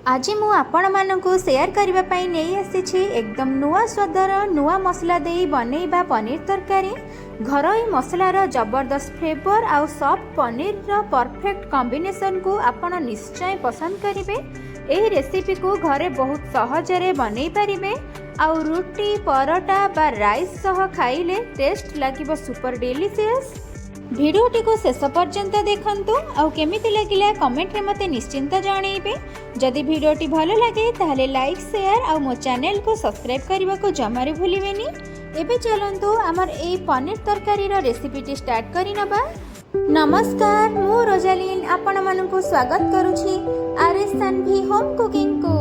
आज मु आपण मानकु शेयर करबा पई नै आसीछि एकदम नुआ स्वादर नुआ मसला देई बनैबा पनीर तरकारी। घरोई मसलार जबरदस्त फ्लेवर आउ सॉफ्ट पनीर रो परफेक्ट कॉम्बिनेशन को आपण निश्चय पसंद करिवे। एही रेसिपी को घरे बहुत सहजरे बनै परिबे आउ रोटी परोटा बा राइस सह खाइले टेस्ट लागिबो सुपर डिलीशियस। भिडियोटी को शेष पर्यंत देखंतु आउ केमिति लागिला कमेंट रे मते निश्चिंत जणाइबे। जदि भिडियोटी भलो लागे ताहले लाइक शेयर आउ मो चैनल को सब्सक्राइब करबा को जमारे भूलिबेनी। एबे चलंतु हमर ए पनीर तरकारी रो रेसिपीटी स्टार्ट करि नबा। नमस्कार, मु रोजालिन आपण मानकु स्वागत करूछि आरएस सानवी होम कुकिंग को।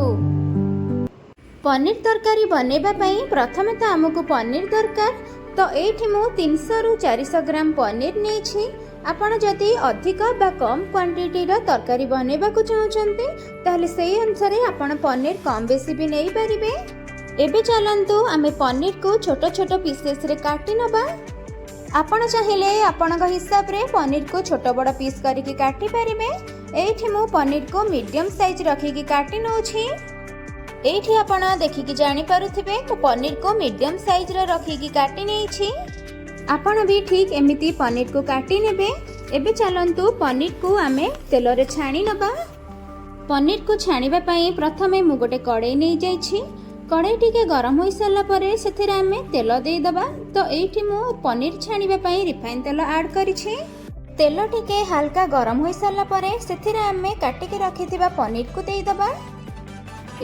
पनीर तरकारी बनेबा पई प्रथमे त हमकु पनीर दरकार। तो एठी मु 300 रु 400 ग्राम पनीर नेछि। आपण जदि अधिक बा कम क्वांटिटी रो तरकारी बनेबा को चाहउचंती ताहले सेही अनुसार आपण पनीर कम बेसी भी नै परिबे। एबे चलंतु आमे पनीर को छोटो छोटो पीसेस रे काटि नबा। आपण चाहिले आपण हिसाब रे पनीर को छोटो बड़ पीस करके काटि परिबे। एठी मु पनीर को मीडियम साइज रखी की काटि नउछि। एठी आपण देखिकी जानि पारुथिबे मु पनीर को मीडियम साइज रो रखिकी काटि नेछि। आपण भी ठीक एमिति पनीर को काटि नेबे। एबे चलंतु पनीर को आमे तेल रे छाणी नबा। पनीर को छाणीबा पई प्रथमे मु गोटे कड़ाई नै जाइछि। कड़ाई टिके गरम होई साला परे सेथिरे आमे तेल देई दबा। तो एठी मु पनीर छाणीबा पई रिफाइन तेल ऐड करिछि। तेल टिके हल्का गरम होई साला परे सेथिरे आमे काटि के रखिथिबा पनीर को देई दबा।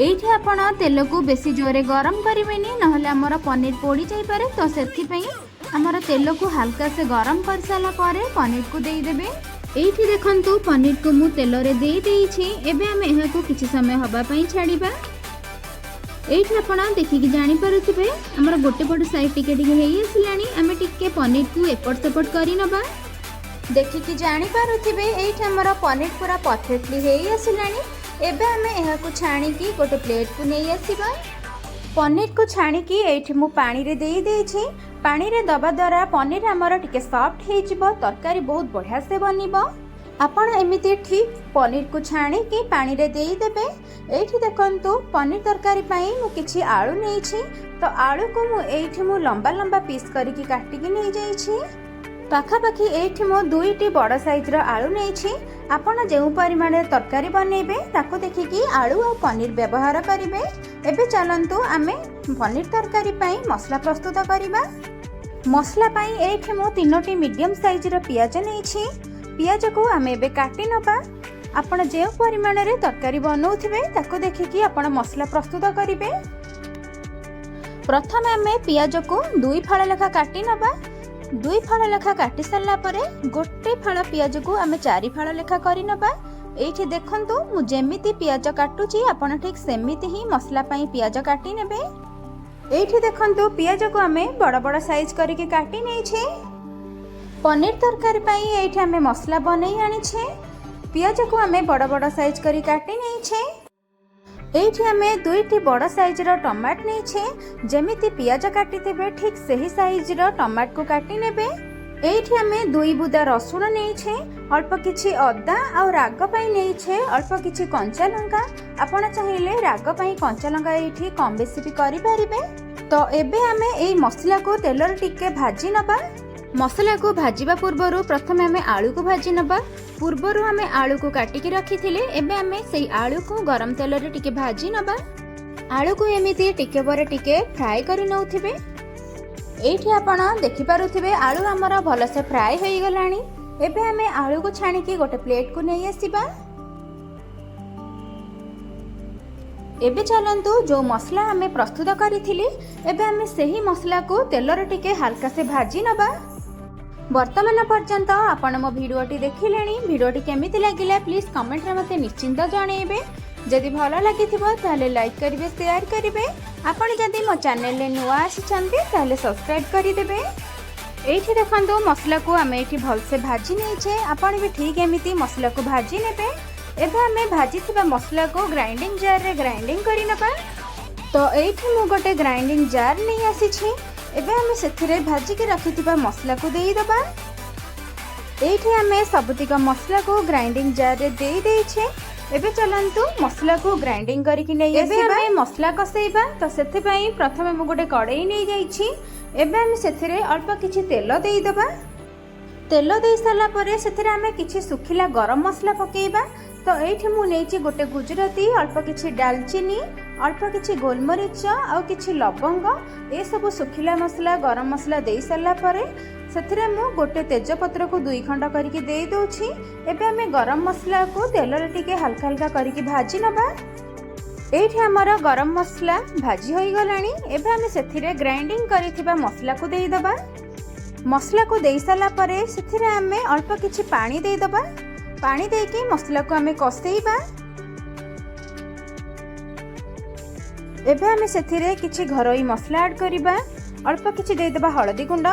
एठी आपण तेल को बेसी जोरे गरम करिवेनी नहले हमर पनीर पोड़ी जाई पारे। तो सेथि पई हमर तेल को हल्का से गरम कर साला पारे पनीर को देई देबे। एठी देखंतु पनीर को मु तेल रे देई देइछि। एबे हम एहा को किछि समय हबा पई छाडीबा। एठी आपण देखि कि जानि पारुथिबे हमर गोटे पट साइड टिके टिके हेई आसिलानी। हमें टिके पनीर को एपट सेपट करि नबा। देखि कि जानि पारुथिबे एठी हमर पनीर पूरा परफेक्टली हेई आसिलानी। एबे हमें एहा को छाणी की गोटे प्लेट को नै आसीबा। पनीर को छाणी की एठी मु पानी रे देई देछि। पानी रे दबा द्वारा पनीर हमर टिके सॉफ्ट हे जिवो, तरकारी बहुत बढ़िया से बनिबो। आपण एमिति ठीक पनीर को छाणी की पानी रे देई देबे। एठी देखंतु पनीर तरकारी पई मु किछि आलू नेछि। तो आलू को मु एठी मु लंबा लंबा पीस करिकि काटि कि नै जाइछि। पाखापाखि एठी मु 2टी बड़ साइज रो आलू नेछि। आपण जेउ परिमाण रे तरकारी बनेबे ताको देखिकि आलू और पनीर व्यवहार करिवे। एबे चलंतु आमे पनीर तरकारी पई मसला प्रस्तुत करिबा। मसला पई एठी मु 3टी मीडियम साइज रो पियाज नेछि। पियाज को आमे एबे काटि नबा। आपण जेउ परिमाण रे तरकारी बनौथिबे ताको देखिकि आपण मसला प्रस्तुत करिवे। प्रथमे आमे पियाज को 2 फाळ लेखा काटि नबा। 2 फाळ लेखा काटि सारला परे गोटे फाळ पियाज को आमे 4 फाळ लेखा करि नबा। एठी देखंतु मु जेमिति पियाज काटुची आपण ठीक सेमिति ही मसला पई पियाज काटि नेबे। एठी देखंतु पियाज को आमे बड़ बड़ साइज करके काटि नै छे। पनीर तरकारी पई एठी आमे मसला बनै आनी छे। पियाज को आमे बड़ बड़ साइज करी काटि नै छे। एठी आमे 2टी बड़ साइज रो टमाट नै छे। जेमिति पियाज काटिथिबे ठीक सही साइज रो टमाट को काटि नेबे। एठी आमे 2 बुदा रसुण नै छे। अल्प किछि अदा आ राग पई नै छे। अल्प किछि कंचा लंका। आपण चाहिले राग पई कंचा लंका एठी कम बेसी भी करि परिबे। तो एबे आमे एई मसला को तेल रे टिके भाजी नबा। मसला को भाजीबा पूर्वरु प्रथमे आमे आलू को भाजी नबा। पूर्वरु आमे आलू को काटि के रखिथिले। एबे आमे सेई आलू को गरम तेल रे टिके भाजी नबा। आलू को एमिति टिके परे टिके फ्राई करि नउथिबे। एठी आपण देखि पारुथिबे आलू हमर भलो से फ्राई होई गलानी। एबे आमे आलू को छाणी के गोटे प्लेट को नै आसीबा। एबे चलंतु जो मसला आमे प्रस्तुत करिथिले एबे आमे सेही मसला को तेल रे टिके हल्का से भाजी नबा। वर्तमान पर्यंत आपण मो भिडियोटी देखिलेनी। भिडियोटी केमिति लागिला प्लीज कमेंट रे मते निश्चिंत जणाइबे। जदि भलो लागिथिबो ताले लाइक करिवे, शेयर करिवे। आपण जदि मो चैनल रे नुवा आछिचंती ताले सब्सक्राइब करि देबे। एठी देखंतु मसला को आमे एठी भल से भाजी नै छे। आपण भी ठीक एमिति मसला को भाजी नेबे। एबे आमे भाजीथिबा मसला को ग्राइंडिंग जार रे ग्राइंडिंग करि नबा। तो एठी मु गोटे ग्राइंडिंग जार नै आसी छी। एबे आमे सेथिरे भाजी के रखिथिबा मसला को देई दबा। एठी आमे सबतिक मसला को ग्राइंडिंग जार रे देई छे। एबे चलंतु मसला को ग्राइंडिंग करके नहीं आसीबा। एबे मसला कसेइबा तो सेथे पई प्रथमे मु गोटे कड़ाई नै जाईछि। एबे हम सेथिरे अल्प किछि तेल देई दबा। तेल देई साला परे सेथिरे हमें किछि सुखिला गरम मसला पकेइबा। तो एठी मु नेछि गोटे गुजराती, अल्प किछि दालचीनी, अल्प किछि गोलमरीच आ किछि लवंग, ए सब सुखिला मसला गरम मसला देई साला परे सेथिरे मु गोटे तेजपत्र को 2 खंड करके देई दोछि। एबे हमें गरम मसला को तेल रे टिके हल्का हल्का करके भाजी नबा। एठी हमर गरम मसला भाजी होई गलानी। एबे हमें सेथिरे ग्राइंडिंग करिथिबा मसला को देई दबा। मसला को देई साला परे सेथिरे हमें अल्प किछि पानी देई दबा। पानी देके मसला को हमें कसेइबा। एबे हमें सेथिरे किछि घरोई मसला ऐड करिबा। अल्प किछि देई दबा हळदी गुंड,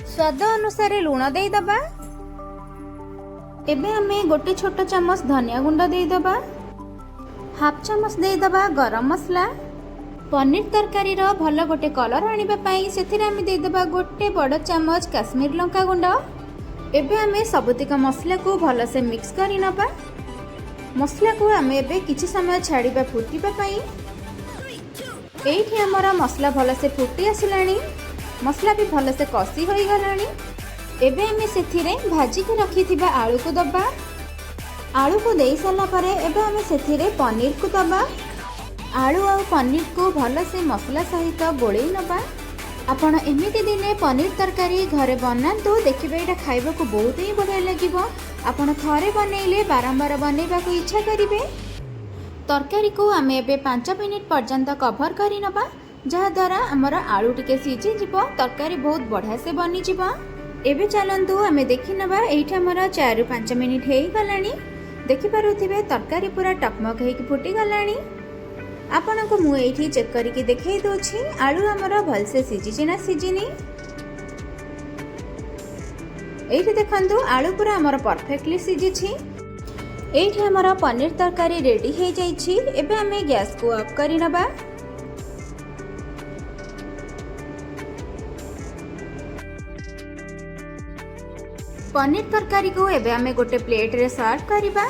स्वाद अनुसार लूण देई दबा। एबे हमें गोटे छोट चम्मच धनिया गुंड देई दबा। हाफ चम्मच देई दबा गरम मसला। पनीर तरकारी रो भलो गोटे कलर आनिबा पई सेथिरे हमें देई दबा गोटे बड़ चम्मच काश्मीर लंका गुंड। एबे हमें सबुतिक मसला को भलो से मिक्स करी नबा। मसला को हमें एबे किछि समय छाड़ीबा फुटीबा पई। एठी हमरा मसला भलो से फुटी आसिलानी। मसला भी भलो से कसी होई गलानी। एबे हमें सेथिरे भाजी के रखिथिबा आलू को दबा। आलू को देई साला परे एबे हमें सेथिरे पनीर को दबा। आलू और पनीर को भलो से मसला सहित गोळेई नबा। आपण एमिति दिने पनीर तरकारी घरे बनातु, देखिबे एटा खाइबा को बहुत ही बढ़िया लागिबो। आपण थरे बनेइले बारंबार बनेबा को इच्छा करिवे। तरकारी को आमे एबे 5 मिनिट पर्यंत कवर करी नबा, जहा द्वारा हमर आलू टिके सिझी जिवो, तरकारी बहुत बढ़िया से बनी जिवो। एबे चलंतु आमे देखि नबा। एठी हमर 4 रु 5 मिनिट हेई गलानी। देखि पारुथिबे तरकारी पूरा टकमक हेकी फुटी गलानी। आपण को मु एठी चेक करके देखै दोछि आलू हमर भल से सिझी ना सिझिनी। एठी देखंतु आलू पूरा हमर परफेक्टली सिझी छी। एठी हमर पनीर तरकारी रेडी हे जाई छी। एबे हमें गैस को ऑफ करी नबा। पनीर तरकारी को एबे हमें गोटे प्लेट रे सर्व करिबा।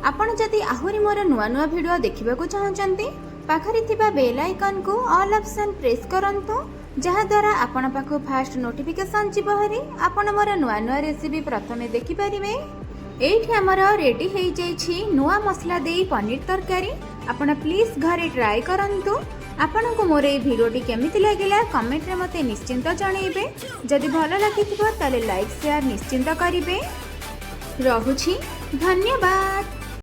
आपण जदि आहुरी मोर नुआ नुआ वीडियो देखिबा को चाहचंती, पाखरि थिबा बेल आइकन को ऑल ऑप्शन प्रेस करंतु, जहा द्वारा आपण पाखो फास्ट नोटिफिकेशन जिवो हरी आपण मोर नुआ नुआ रेसिपी प्रथमे देखि परिबे। एठी हमर रेडी हे जाई छी नुआ मसला देई पनीर तरकारी। आपण प्लीज घरे ट्राई करंतु। आपण को मोर ए वीडियोटी केमिति लागिला कमेंट रे मते निश्चिंत जणाइबे। जदि भलो लागिथिबो ताले लाइक शेयर निश्चिंत करिवे। रहुछि, धन्यवाद।